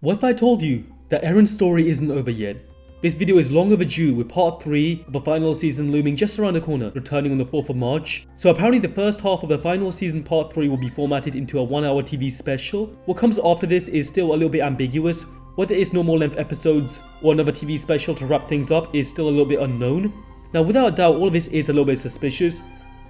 What if I told you that Eren's story isn't over yet? This video is long overdue, with part 3 of the final season looming just around the corner, returning on the 4th of March. So apparently the first half of the final season part 3 will be formatted into a 1-hour TV special. What comes after this is still a little bit ambiguous. Whether it's normal length episodes or another TV special to wrap things up is still a little bit unknown. Now without a doubt, all of this is a little bit suspicious.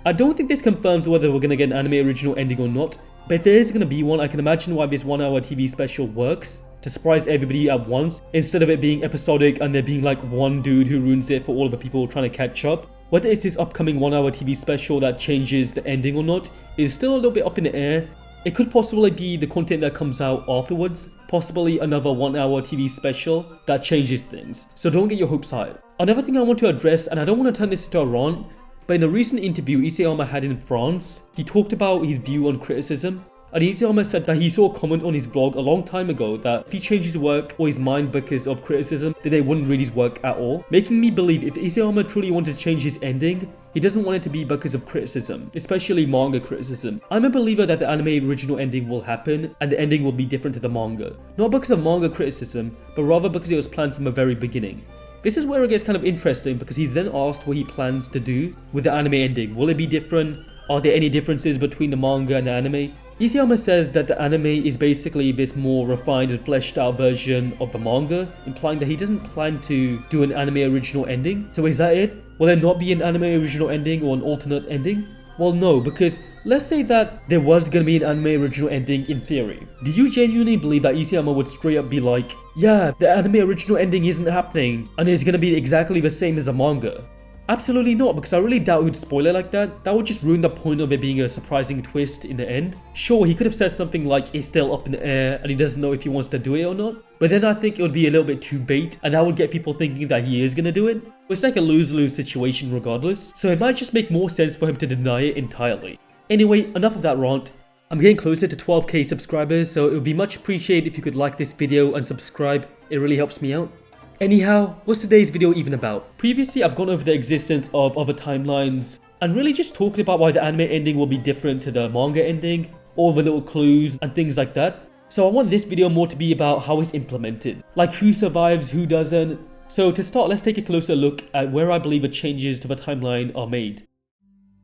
I don't think this confirms whether we're going to get an anime original ending or not, but if there is going to be one, I can imagine why this 1-hour TV special works, to surprise everybody at once, instead of it being episodic and there being like one dude who ruins it for all of the people trying to catch up. Whether it's this upcoming 1-hour TV special that changes the ending or not is still a little bit up in the air. It could possibly be the content that comes out afterwards, possibly another 1-hour TV special that changes things, so don't get your hopes high. Another thing I want to address, and I don't want to turn this into a rant, but in a recent interview Isayama had in France, he talked about his view on criticism. And Isayama said that he saw a comment on his vlog a long time ago that if he changed his work or his mind because of criticism, then they wouldn't read his work at all. Making me believe if Isayama truly wanted to change his ending, he doesn't want it to be because of criticism, especially manga criticism. I'm a believer that the anime original ending will happen and the ending will be different to the manga. Not because of manga criticism, but rather because it was planned from the very beginning. This is where it gets kind of interesting because he's then asked what he plans to do with the anime ending. Will it be different? Are there any differences between the manga and the anime? Isayama says that the anime is basically this more refined and fleshed out version of the manga, implying that he doesn't plan to do an anime original ending. So is that it? Will there not be an anime original ending or an alternate ending? Well no, because let's say that there was gonna be an anime original ending in theory. Do you genuinely believe that Isayama would straight up be like, yeah, the anime original ending isn't happening and it's gonna be exactly the same as the manga? Absolutely not, because I really doubt he'd spoil it like that. That would just ruin the point of it being a surprising twist in the end. Sure, he could have said something like it's still up in the air and he doesn't know if he wants to do it or not. But then I think it would be a little bit too bait and that would get people thinking that he is gonna do it. It's like a lose-lose situation regardless, so it might just make more sense for him to deny it entirely. Anyway, enough of that rant. I'm getting closer to 12k subscribers, so it would be much appreciated if you could like this video and subscribe. It really helps me out. Anyhow, what's today's video even about? Previously, I've gone over the existence of other timelines and really just talked about why the anime ending will be different to the manga ending, all the little clues and things like that. So I want this video more to be about how it's implemented, like who survives, who doesn't. So to start, let's take a closer look at where I believe the changes to the timeline are made.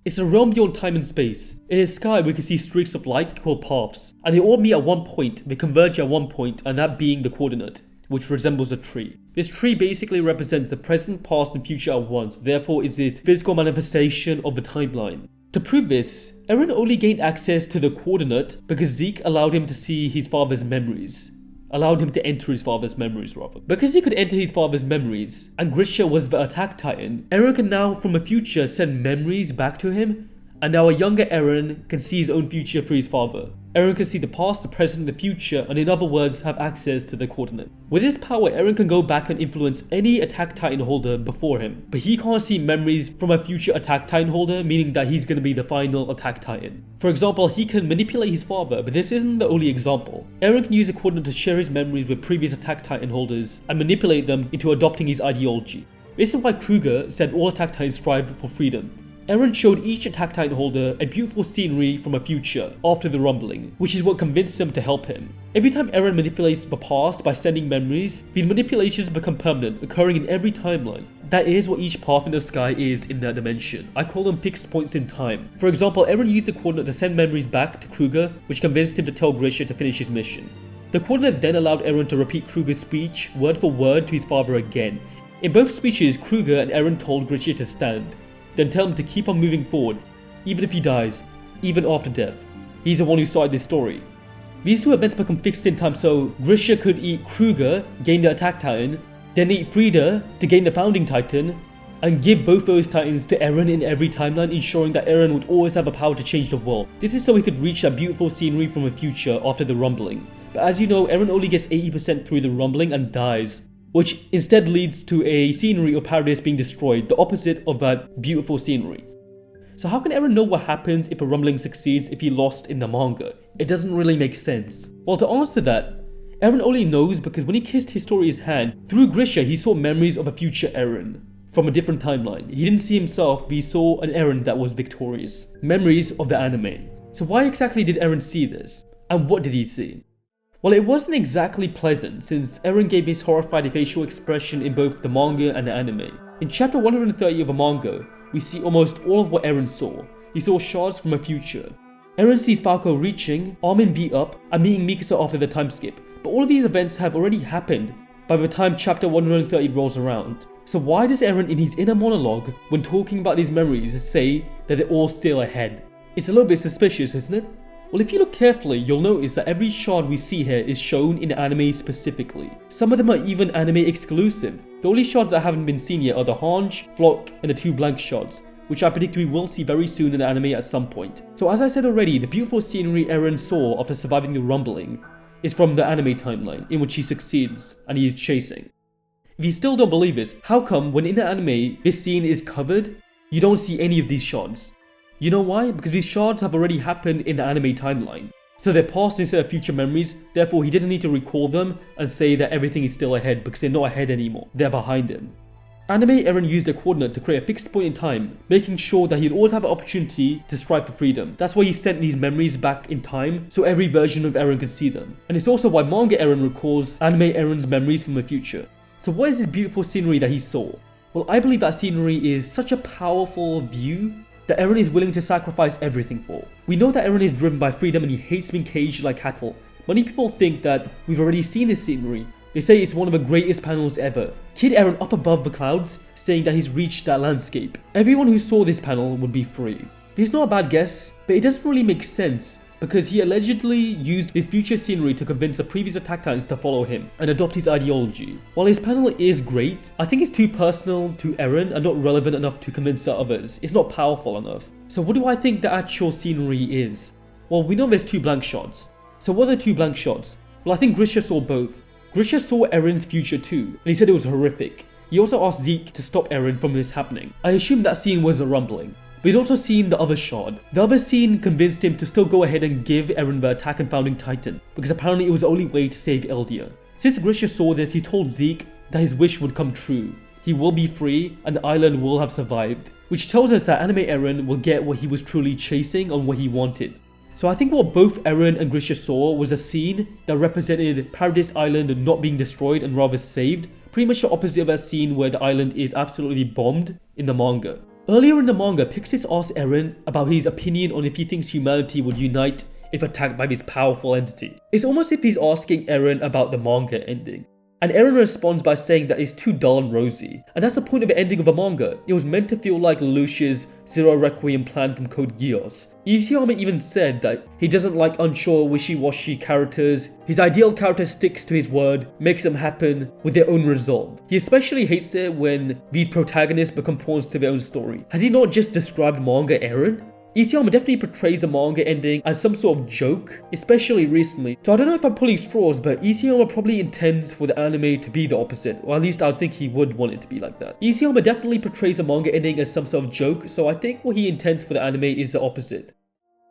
It's a realm beyond time and space. In the sky, we can see streaks of light called paths, and they all meet at one point, they converge at one point, and that being the coordinate, which resembles a tree. This tree basically represents the present, past and future at once, therefore is this physical manifestation of the timeline. To prove this, Eren only gained access to the coordinate because Zeke allowed him to see his father's memories. Allowed him to enter his father's memories rather. Because he could enter his father's memories, and Grisha was the attack titan, Eren can now from the future send memories back to him, and now a younger Eren can see his own future through his father. Eren can see the past, the present, and the future, and in other words, have access to the coordinate. With this power, Eren can go back and influence any attack titan holder before him, but he can't see memories from a future attack titan holder, meaning that he's going to be the final attack titan. For example, he can manipulate his father, but this isn't the only example. Eren can use a coordinate to share his memories with previous attack titan holders and manipulate them into adopting his ideology. This is why Kruger said all attack titans strive for freedom. Eren showed each attack titan holder a beautiful scenery from a future after the rumbling, which is what convinced them to help him. Every time Eren manipulates the past by sending memories, these manipulations become permanent, occurring in every timeline. That is what each path in the sky is in that dimension. I call them fixed points in time. For example, Eren used the coordinate to send memories back to Kruger, which convinced him to tell Grisha to finish his mission. The coordinate then allowed Eren to repeat Kruger's speech word for word to his father again. In both speeches, Kruger and Eren told Grisha to stand, then tell him to keep on moving forward, even if he dies, even after death. He's the one who started this story. These two events become fixed in time, so Grisha could eat Kruger, gain the attack titan, then eat Frida to gain the founding titan, and give both those titans to Eren in every timeline, ensuring that Eren would always have the power to change the world. This is so he could reach that beautiful scenery from the future after the rumbling. But as you know, Eren only gets 80% through the rumbling and dies, which instead leads to a scenery of paradise being destroyed, the opposite of that beautiful scenery. So how can Eren know what happens if a rumbling succeeds if he lost in the manga? It doesn't really make sense. Well, to answer that, Eren only knows because when he kissed Historia's hand, through Grisha he saw memories of a future Eren from a different timeline. He didn't see himself, but he saw an Eren that was victorious. Memories of the anime. So why exactly did Eren see this? And what did he see? Well, it wasn't exactly pleasant since Eren gave his horrified facial expression in both the manga and the anime. In chapter 130 of the manga, we see almost all of what Eren saw. He saw shards from a future. Eren sees Falco reaching, Armin beat up, and meeting Mikasa after the time skip. But all of these events have already happened by the time chapter 130 rolls around. So why does Eren in his inner monologue, when talking about these memories, say that they're all still ahead? It's a little bit suspicious, isn't it? Well, if you look carefully, you'll notice that every shard we see here is shown in anime specifically. Some of them are even anime exclusive. The only shards that haven't been seen yet are the Hange, Flock, and the 2 blank shards, which I predict we will see very soon in the anime at some point. So as I said already, the beautiful scenery Eren saw after surviving the rumbling is from the anime timeline, in which he succeeds and he is chasing. If you still don't believe this, how come when in the anime this scene is covered, you don't see any of these shards? You know why? Because these shards have already happened in the anime timeline. So they're past instead of future memories, therefore he didn't need to recall them and say that everything is still ahead because they're not ahead anymore, they're behind him. Anime Eren used a coordinate to create a fixed point in time, making sure that he'd always have an opportunity to strive for freedom. That's why he sent these memories back in time, so every version of Eren could see them. And it's also why Manga Eren recalls anime Eren's memories from the future. So what is this beautiful scenery that he saw? Well, I believe that scenery is such a powerful view that Eren is willing to sacrifice everything for. We know that Eren is driven by freedom and he hates being caged like cattle. Many people think that we've already seen this scenery. They say it's one of the greatest panels ever. Kid Eren up above the clouds, saying that he's reached that landscape. Everyone who saw this panel would be free. It's not a bad guess, but it doesn't really make sense because he allegedly used his future scenery to convince the previous Attack Titans to follow him and adopt his ideology. While his panel is great, I think it's too personal to Eren and not relevant enough to convince the others. It's not powerful enough. So what do I think the actual scenery is? Well, we know there's 2 blank shots. So what are the 2 blank shots? Well, I think Grisha saw both. Grisha saw Eren's future too, and he said it was horrific. He also asked Zeke to stop Eren from this happening. I assume that scene was a rumbling. But he'd also seen the other shard. The other scene convinced him to still go ahead and give Eren the attack and founding titan, because apparently it was the only way to save Eldia. Since Grisha saw this, he told Zeke that his wish would come true. He will be free, and the island will have survived. Which tells us that anime Eren will get what he was truly chasing and what he wanted. So I think what both Eren and Grisha saw was a scene that represented Paradise Island not being destroyed and rather saved, pretty much the opposite of that scene where the island is absolutely bombed in the manga. Earlier in the manga, Pixis asked Eren about his opinion on if he thinks humanity would unite if attacked by this powerful entity. It's almost as if he's asking Eren about the manga ending. And Eren responds by saying that it's too dull and rosy. And that's the point of the ending of the manga. It was meant to feel like Lelouch's Zero Requiem plan from Code Geass. Isayama even said that he doesn't like unsure, wishy-washy characters. His ideal character sticks to his word, makes them happen with their own resolve. He especially hates it when these protagonists become pawns to their own story. Has he not just described manga Eren? Isayama definitely portrays the manga ending as some sort of joke, especially recently. So I don't know if I'm pulling straws, but Isayama probably intends for the anime to be the opposite, or at least I think he would want it to be like that. Isayama definitely portrays the manga ending as some sort of joke, so I think what he intends for the anime is the opposite.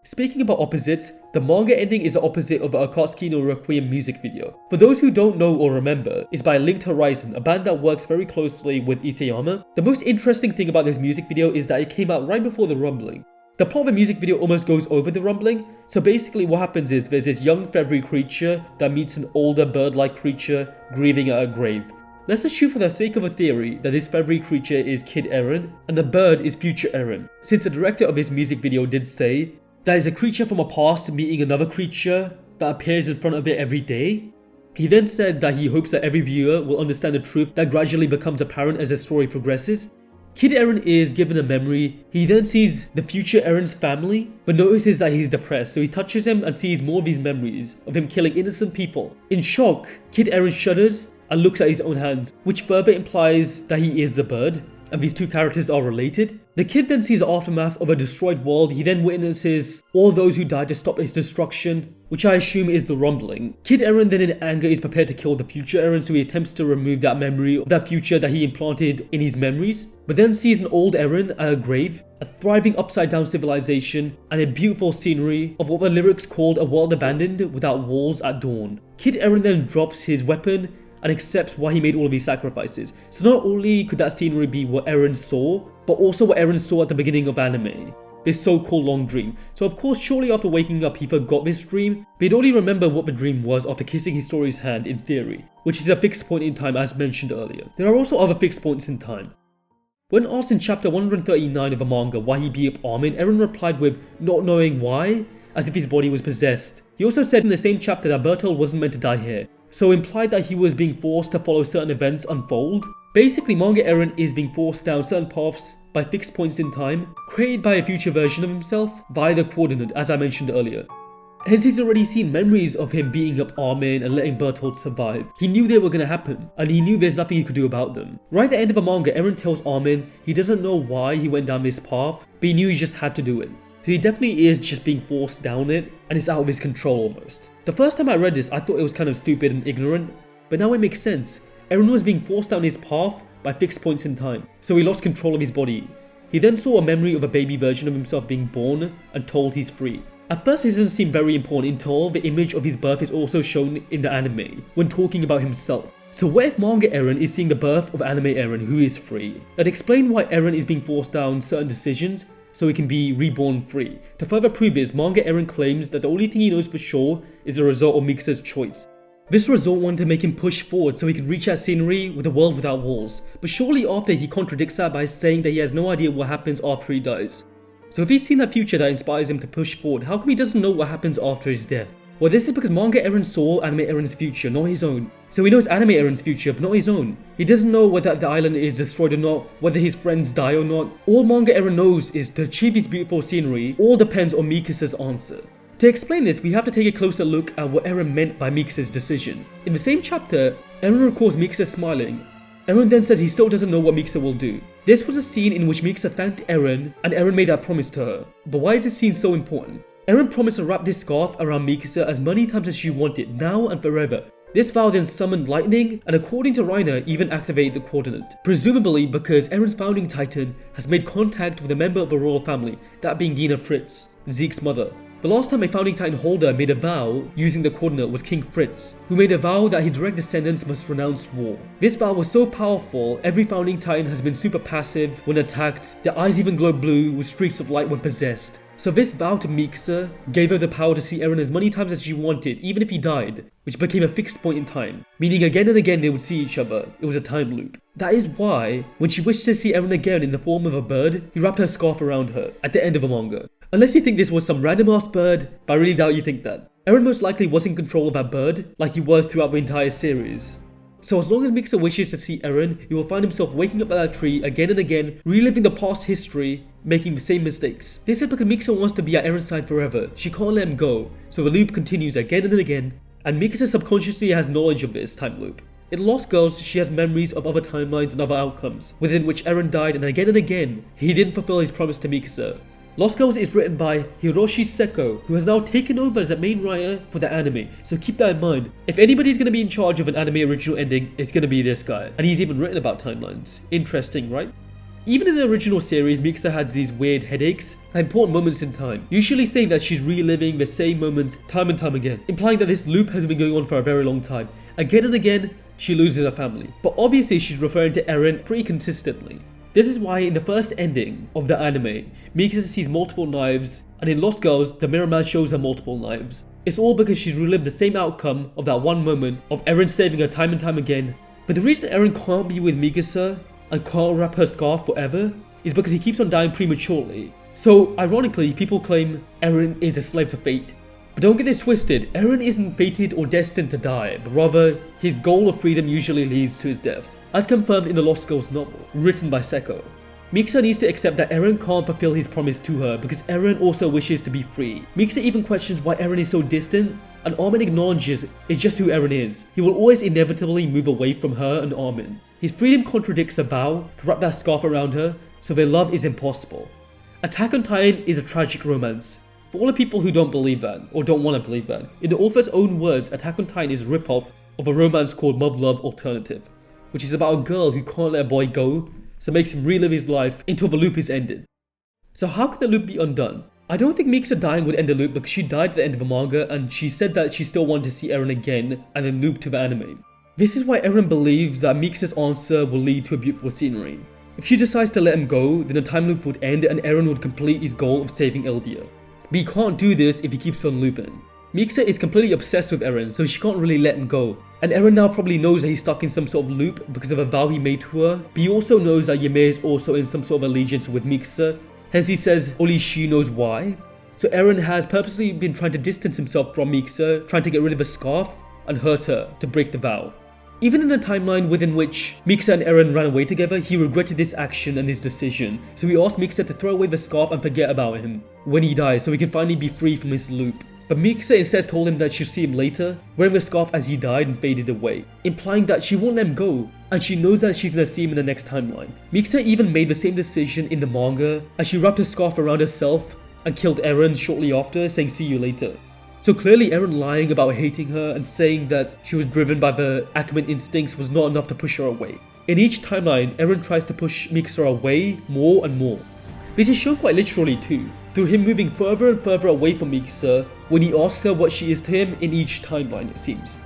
Speaking about opposites, the manga ending is the opposite of the Akatsuki no Requiem music video. For those who don't know or remember, it's by Linked Horizon, a band that works very closely with Isayama. The most interesting thing about this music video is that it came out right before the rumbling. The plot of the music video almost goes over the rumbling. So basically what happens is there's this young feathery creature that meets an older bird-like creature grieving at a grave. Let's assume for the sake of a theory that this feathery creature is Kid Eren and the bird is future Eren, since the director of this music video did say that is a creature from a past meeting another creature that appears in front of it every day. He then said that he hopes that every viewer will understand the truth that gradually becomes apparent as the story progresses. Kid Eren is given a memory. He then sees the future Eren's family, but notices that he's depressed, so he touches him and sees more of these memories of him killing innocent people. In shock, Kid Eren shudders and looks at his own hands, which further implies that he is the bird, and these two characters are related. The kid then sees the aftermath of a destroyed world. He then witnesses all those who died to stop its destruction, which I assume is the rumbling. Kid Eren then in anger is prepared to kill the future Eren, so he attempts to remove that memory of that future that he implanted in his memories, but then sees an old Eren at a grave, a thriving upside down civilization, and a beautiful scenery of what the lyrics called a world abandoned without walls at dawn. Kid Eren then drops his weapon and accepts why he made all of these sacrifices. So not only could that scenery be what Eren saw, but also what Eren saw at the beginning of anime. this so-called long dream. So of course, shortly after waking up, he forgot this dream, but he'd only remember what the dream was after kissing Histori's hand in theory, which is a fixed point in time as mentioned earlier. There are also other fixed points in time. When asked in chapter 139 of the manga why he beat up Armin, Eren replied with not knowing why, as if his body was possessed. He also said in the same chapter that Bertolt wasn't meant to die here, so implied that he was being forced to follow certain events unfold. Basically, Manga Eren is being forced down certain paths by fixed points in time, created by a future version of himself via the coordinate as I mentioned earlier. Hence he's already seen memories of him beating up Armin and letting Bertolt survive. He knew they were going to happen, and he knew there's nothing he could do about them. Right at the end of the manga, Eren tells Armin he doesn't know why he went down this path, but he knew he just had to do it. So he definitely is just being forced down it, and it's out of his control almost. The first time I read this, I thought it was kind of stupid and ignorant, but now it makes sense. Eren was being forced down his path by fixed points in time, so he lost control of his body. He then saw a memory of a baby version of himself being born and told he's free. At first this doesn't seem very important until the image of his birth is also shown in the anime when talking about himself. So what if Manga Eren is seeing the birth of anime Eren who is free? That explains why Eren is being forced down certain decisions so he can be reborn free. To further prove this, Manga Eren claims that the only thing he knows for sure is the result of Mikasa's choice. This result wanted to make him push forward so he could reach that scenery with a world without walls, but shortly after he contradicts that by saying that he has no idea what happens after he dies. So if he's seen that future that inspires him to push forward, how come he doesn't know what happens after his death? Well, this is because Manga Eren saw anime Eren's future, not his own. So he knows anime Eren's future, but not his own. He doesn't know whether the island is destroyed or not, whether his friends die or not. All Manga Eren knows is to achieve his beautiful scenery, all depends on Mikasa's answer. To explain this, we have to take a closer look at what Eren meant by Mikasa's decision. In the same chapter, Eren recalls Mikasa smiling. Eren then says he still doesn't know what Mikasa will do. This was a scene in which Mikasa thanked Eren, and Eren made that promise to her. But why is this scene so important? Eren promised to wrap this scarf around Mikasa as many times as she wanted, now and forever. This vow then summoned lightning, and according to Reiner, even activated the coordinate. Presumably because Eren's founding titan has made contact with a member of the royal family, that being Dina Fritz, Zeke's mother. The last time a founding titan holder made a vow using the coordinate was King Fritz, who made a vow that his direct descendants must renounce war. This vow was so powerful, every founding titan has been super passive when attacked, their eyes even glow blue with streaks of light when possessed. So this vow to Mikasa gave her the power to see Eren as many times as she wanted, even if he died, which became a fixed point in time, meaning again and again they would see each other. It was a time loop. That is why, when she wished to see Eren again in the form of a bird, he wrapped her scarf around her at the end of the manga. Unless you think this was some random ass bird, but I really doubt you think that. Eren most likely was in control of that bird, like he was throughout the entire series. So as long as Mikasa wishes to see Eren, he will find himself waking up at that tree again and again, reliving the past history, making the same mistakes. This is because Mikasa wants to be at Eren's side forever. She can't let him go, so the loop continues again and again, and Mikasa subconsciously has knowledge of this time loop. In Lost Girls, she has memories of other timelines and other outcomes, within which Eren died, and again, he didn't fulfill his promise to Mikasa. Lost Girls is written by Hiroshi Seko, who has now taken over as the main writer for the anime, so keep that in mind. If anybody's going to be in charge of an anime original ending, it's going to be this guy, and he's even written about timelines. Interesting, right? Even in the original series, Mikasa had these weird headaches at important moments in time, usually saying that she's reliving the same moments time and time again, implying that this loop has been going on for a very long time. Again and again, she loses her family. But obviously she's referring to Eren pretty consistently. This is why in the first ending of the anime, Mikasa sees multiple knives, and in Lost Girls, the Mirror Man shows her multiple knives. It's all because she's relived the same outcome of that one moment of Eren saving her time and time again. But the reason Eren can't be with Mikasa and can't wrap her scarf forever is because he keeps on dying prematurely. So ironically, people claim Eren is a slave to fate. But don't get this twisted, Eren isn't fated or destined to die, but rather his goal of freedom usually leads to his death, as confirmed in the Lost Girls novel, written by Seko. Mikasa needs to accept that Eren can't fulfill his promise to her because Eren also wishes to be free. Mikasa even questions why Eren is so distant, and Armin acknowledges it's just who Eren is. He will always inevitably move away from her and Armin. His freedom contradicts a vow to wrap that scarf around her, so their love is impossible. Attack on Titan is a tragic romance. For all the people who don't believe that, or don't want to believe that, in the author's own words, Attack on Titan is a rip-off of a romance called Love Love Alternative, which is about a girl who can't let a boy go, so makes him relive his life until the loop is ended. So how can the loop be undone? I don't think Mikasa dying would end the loop because she died at the end of the manga and she said that she still wanted to see Eren again and then loop to the anime. This is why Eren believes that Mikasa's answer will lead to a beautiful scenery. If she decides to let him go, then the time loop would end and Eren would complete his goal of saving Eldia. But he can't do this if he keeps on looping. Mikasa is completely obsessed with Eren, so she can't really let him go. And Eren now probably knows that he's stuck in some sort of loop because of a vow he made to her, but he also knows that Ymir is also in some sort of allegiance with Mikasa, hence he says only she knows why. So Eren has purposely been trying to distance himself from Mikasa, trying to get rid of the scarf and hurt her to break the vow. Even in a timeline within which Mikasa and Eren ran away together, he regretted this action and his decision, so he asked Mikasa to throw away the scarf and forget about him when he dies so he can finally be free from his loop. But Mikasa instead told him that she'll see him later, wearing the scarf as he died and faded away, implying that she won't let him go, and she knows that she's gonna see him in the next timeline. Mikasa even made the same decision in the manga, as she wrapped her scarf around herself and killed Eren shortly after, saying see you later. So clearly Eren lying about hating her and saying that she was driven by the Acumen instincts was not enough to push her away. In each timeline, Eren tries to push Mikasa away more and more. This is shown quite literally too, through him moving further and further away from Mikasa when he asks her what she is to him in each timeline, it seems.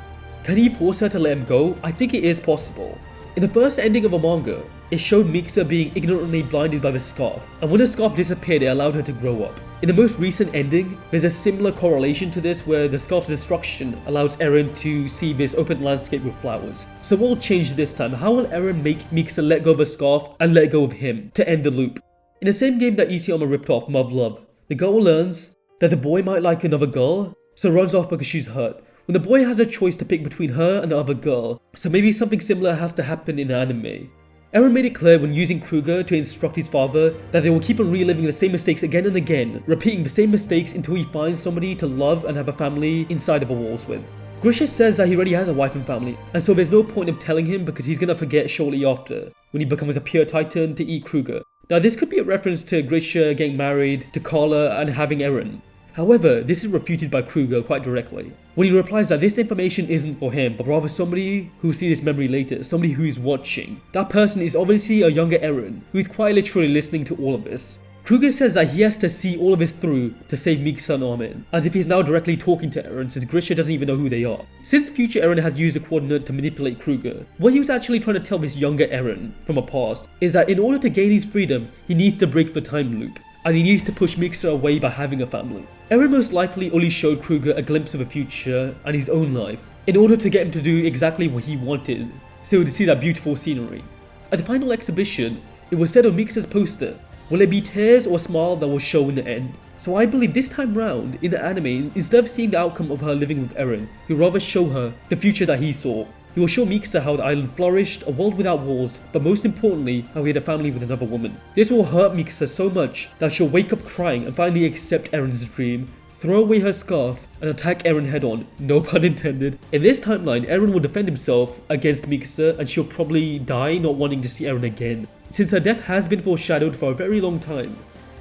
Can he force her to let him go? I think it is possible. In the first ending of a manga, it showed Mikasa being ignorantly blinded by the scarf, and when the scarf disappeared it allowed her to grow up. In the most recent ending, there's a similar correlation to this where the scarf's destruction allows Eren to see this open landscape with flowers. So what will change this time? How will Eren make Mikasa let go of the scarf and let go of him to end the loop? In the same game that Isayama ripped off, Love Love, the girl learns that the boy might like another girl, so runs off because she's hurt. When the boy has a choice to pick between her and the other girl, so maybe something similar has to happen in the anime. Eren made it clear when using Kruger to instruct his father that they will keep on reliving the same mistakes again and again, repeating the same mistakes until he finds somebody to love and have a family inside of the walls with. Grisha says that he already has a wife and family, and so there's no point of telling him because he's gonna forget shortly after, when he becomes a pure titan to eat Kruger. Now this could be a reference to Grisha getting married to Carla and having Eren. However, this is refuted by Kruger quite directly, when he replies that this information isn't for him, but rather somebody who will see this memory later, somebody who is watching. That person is obviously a younger Eren, who is quite literally listening to all of this. Kruger says that he has to see all of this through to save Mikasa and Armin, as if he's now directly talking to Eren since Grisha doesn't even know who they are. Since future Eren has used the coordinate to manipulate Kruger, what he was actually trying to tell this younger Eren from a past is that in order to gain his freedom, he needs to break the time loop, and he needs to push Mikasa away by having a family. Eren most likely only showed Kruger a glimpse of the future and his own life, in order to get him to do exactly what he wanted, so to see that beautiful scenery. At the final exhibition, it was said on Mikasa's poster, will it be tears or a smile that will show in the end? So I believe this time round, in the anime, instead of seeing the outcome of her living with Eren, he'll rather show her the future that he saw. He will show Mikasa how the island flourished, a world without wars, but most importantly, how he had a family with another woman. This will hurt Mikasa so much that she'll wake up crying and finally accept Eren's dream, throw away her scarf, and attack Eren head on, no pun intended. In this timeline, Eren will defend himself against Mikasa and she'll probably die not wanting to see Eren again, since her death has been foreshadowed for a very long time.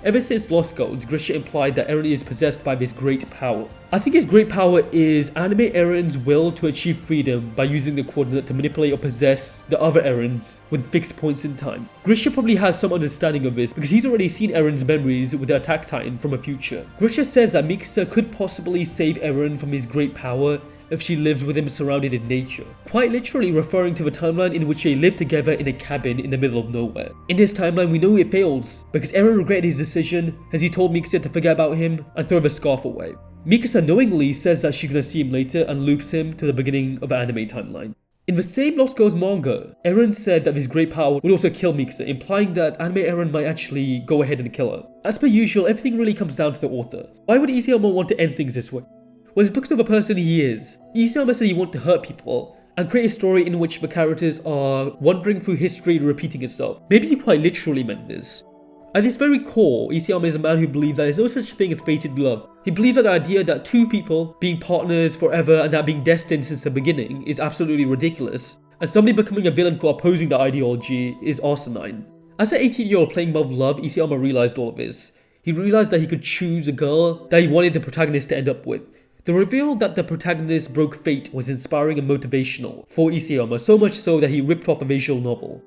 Ever since Lost Gods, Grisha implied that Eren is possessed by this great power. I think his great power is anime Eren's will to achieve freedom by using the coordinate to manipulate or possess the other Erens with fixed points in time. Grisha probably has some understanding of this because he's already seen Eren's memories with the Attack Titan from a future. Grisha says that Mikasa could possibly save Eren from his great power if she lives with him surrounded in nature, quite literally referring to the timeline in which they live together in a cabin in the middle of nowhere. In this timeline we know it fails, because Eren regretted his decision as he told Mikasa to forget about him and throw the scarf away. Mikasa knowingly says that she's gonna see him later and loops him to the beginning of the anime timeline. In the same Lost Girls manga, Eren said that his great power would also kill Mikasa, implying that anime Eren might actually go ahead and kill her. As per usual, everything really comes down to the author. Why would Isayama want to end things this way? Well, it's because of the person he is. Isayama said he wanted to hurt people and create a story in which the characters are wandering through history and repeating itself. Maybe he quite literally meant this. At its very core, Isayama is a man who believes that there's no such thing as fated love. He believes that the idea that two people being partners forever and that being destined since the beginning is absolutely ridiculous, and somebody becoming a villain for opposing that ideology is asinine. As an 18-year-old playing Love, Isayama realized all of this. He realized that he could choose a girl that he wanted the protagonist to end up with. The reveal that the protagonist broke fate was inspiring and motivational for Isayama, so much so that he ripped off a visual novel.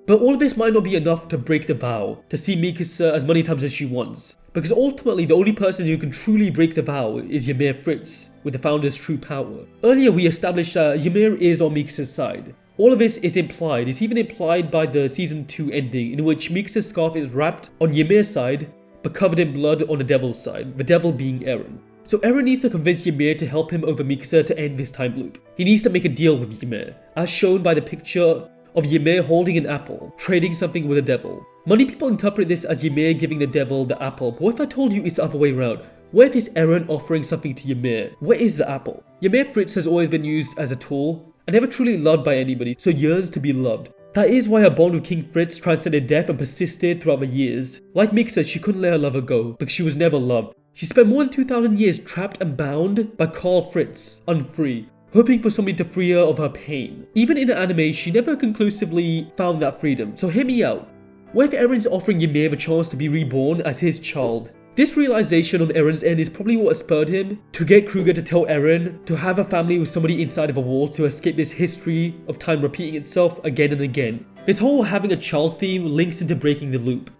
But all of this might not be enough to break the vow, to see Mikasa as many times as she wants, because ultimately the only person who can truly break the vow is Ymir Fritz, with the founder's true power. Earlier we established that Ymir is on Mikasa's side, All of this is implied. It's even implied by the season 2 ending, in which Mikasa's scarf is wrapped on Ymir's side, but covered in blood on the devil's side, the devil being Eren. So Eren needs to convince Ymir to help him over Mikasa to end this time loop. He needs to make a deal with Ymir, as shown by the picture of Ymir holding an apple, trading something with the devil. Many people interpret this as Ymir giving the devil the apple, but what if I told you it's the other way around? What if it's Eren offering something to Ymir? What is the apple? Ymir Fritz has always been used as a tool, and never truly loved by anybody, so yearns to be loved. That is why her bond with King Fritz transcended death and persisted throughout the years. Like Mikasa, she couldn't let her lover go, because she was never loved. She spent more than 2,000 years trapped and bound by Karl Fritz, unfree, hoping for somebody to free her of her pain. Even in the anime, she never conclusively found that freedom, so hear me out. What if Eren's offering Ymir the chance to be reborn as his child? This realization on Eren's end is probably what spurred him to get Kruger to tell Eren to have a family with somebody inside of a wall to escape this history of time repeating itself again and again. This whole having a child theme links into breaking the loop.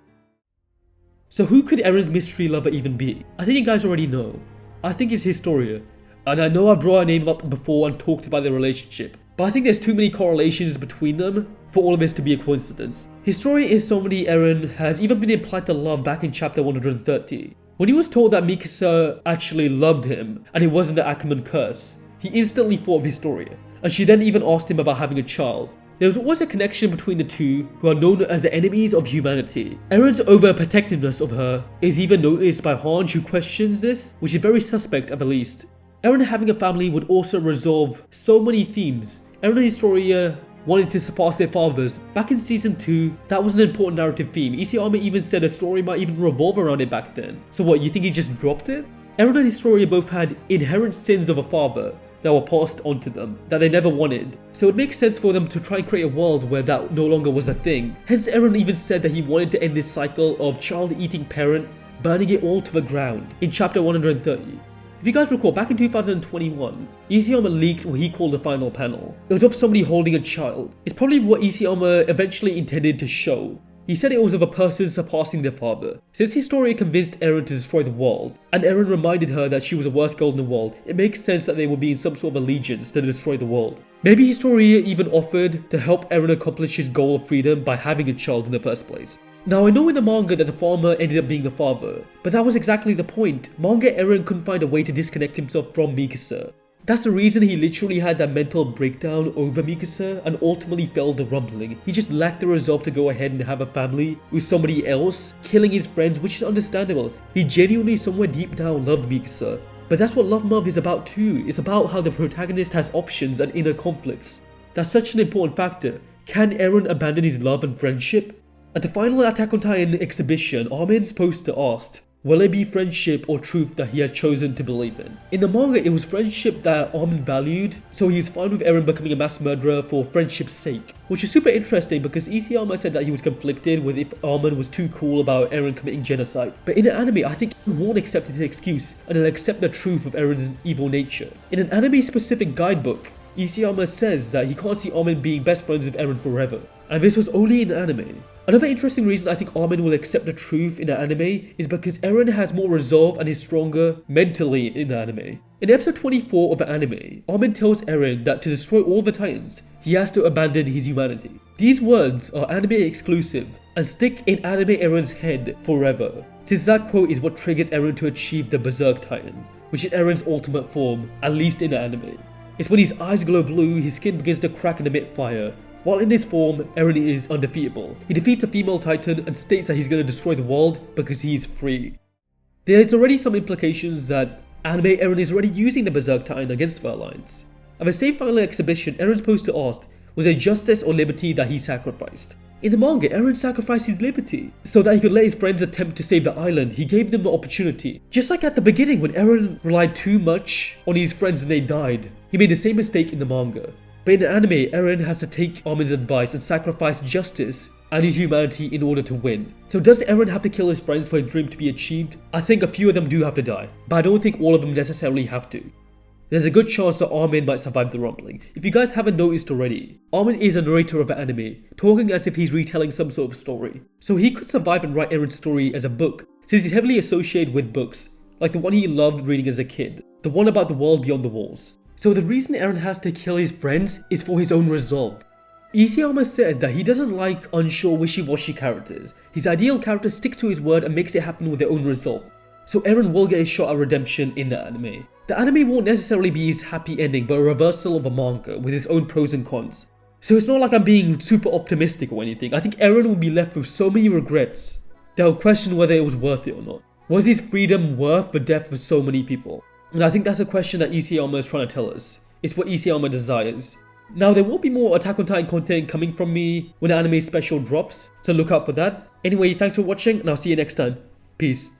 So who could Eren's mystery lover even be? I think you guys already know. I think it's Historia. And I know I brought her name up before and talked about their relationship, but I think there's too many correlations between them for all of this to be a coincidence. Historia is somebody Eren has even been implied to love back in chapter 130. When he was told that Mikasa actually loved him and it wasn't the Ackerman curse, he instantly thought of Historia, and she then even asked him about having a child. There was always a connection between the two, who are known as the enemies of humanity. Eren's overprotectiveness of her is even noticed by Hange, who questions this, which is very suspect at the least. Eren having a family would also resolve so many themes. Eren and Historia wanted to surpass their fathers. Back in season 2, that was an important narrative theme. Isayama even said a story might even revolve around it back then. So what, you think he just dropped it? Eren and Historia both had inherent sins of a father that were passed on to them, that they never wanted. So it makes sense for them to try and create a world where that no longer was a thing. Hence Eren even said that he wanted to end this cycle of child eating parent, burning it all to the ground in chapter 130. If you guys recall, back in 2021, Isayama leaked what he called the final panel. It was of somebody holding a child. It's probably what Isayama eventually intended to show. He said it was of a person surpassing their father. Since Historia convinced Eren to destroy the world, and Eren reminded her that she was the worst girl in the world, it makes sense that they would be in some sort of allegiance to destroy the world. Maybe Historia even offered to help Eren accomplish his goal of freedom by having a child in the first place. Now I know in the manga that the farmer ended up being the father, but that was exactly the point. Manga Eren couldn't find a way to disconnect himself from Mikasa. That's the reason he literally had that mental breakdown over Mikasa and ultimately failed the rumbling. He just lacked the resolve to go ahead and have a family with somebody else, killing his friends, which is understandable. He genuinely somewhere deep down loved Mikasa. But that's what Love Month is about too. It's about how the protagonist has options and inner conflicts. That's such an important factor. Can Eren abandon his love and friendship? At the final Attack on Titan exhibition, Armin's poster asked, will it be friendship or truth that he has chosen to believe in? In the manga, it was friendship that Armin valued, so he was fine with Eren becoming a mass murderer for friendship's sake. Which is super interesting because Isayama said that he was conflicted with if Armin was too cool about Eren committing genocide. But in the anime, I think he won't accept his excuse and he'll accept the truth of Eren's evil nature. In an anime-specific guidebook, Isayama says that he can't see Armin being best friends with Eren forever. And this was only in the anime. Another interesting reason I think Armin will accept the truth in the anime is because Eren has more resolve and is stronger mentally in the anime. In episode 24 of the anime, Armin tells Eren that to destroy all the Titans, he has to abandon his humanity. These words are anime exclusive and stick in anime Eren's head forever, since that quote is what triggers Eren to achieve the Berserk Titan, which is Eren's ultimate form, at least in the anime. It's when his eyes glow blue, his skin begins to crack and emit fire. While in this form, Eren is undefeatable. He defeats a female titan and states that he's going to destroy the world because he is free. There's already some implications that anime Eren is already using the Berserk Titan against the Alliance. At the same final exhibition, Eren's poster asked, was it justice or liberty that he sacrificed? In the manga, Eren sacrificed his liberty so that he could let his friends attempt to save the island. He gave them the opportunity. Just like at the beginning when Eren relied too much on his friends and they died. He made the same mistake in the manga. But in the anime, Eren has to take Armin's advice and sacrifice justice and his humanity in order to win. So does Eren have to kill his friends for his dream to be achieved? I think a few of them do have to die, but I don't think all of them necessarily have to. There's a good chance that Armin might survive the rumbling. If you guys haven't noticed already, Armin is a narrator of the anime, talking as if he's retelling some sort of story. So he could survive and write Eren's story as a book, since he's heavily associated with books, like the one he loved reading as a kid, the one about the world beyond the walls. So the reason Eren has to kill his friends is for his own resolve. Isayama said that he doesn't like unsure wishy-washy characters. His ideal character sticks to his word and makes it happen with their own resolve. So Eren will get his shot at redemption in the anime. The anime won't necessarily be his happy ending, but a reversal of a manga with its own pros and cons. So it's not like I'm being super optimistic or anything. I think Eren will be left with so many regrets that he'll question whether it was worth it or not. Was his freedom worth the death of so many people? And I think that's a question that Isayama is trying to tell us. It's what Isayama desires. Now there will be more Attack on Titan content coming from me when the anime special drops, so look out for that. Anyway, thanks for watching and I'll see you next time. Peace.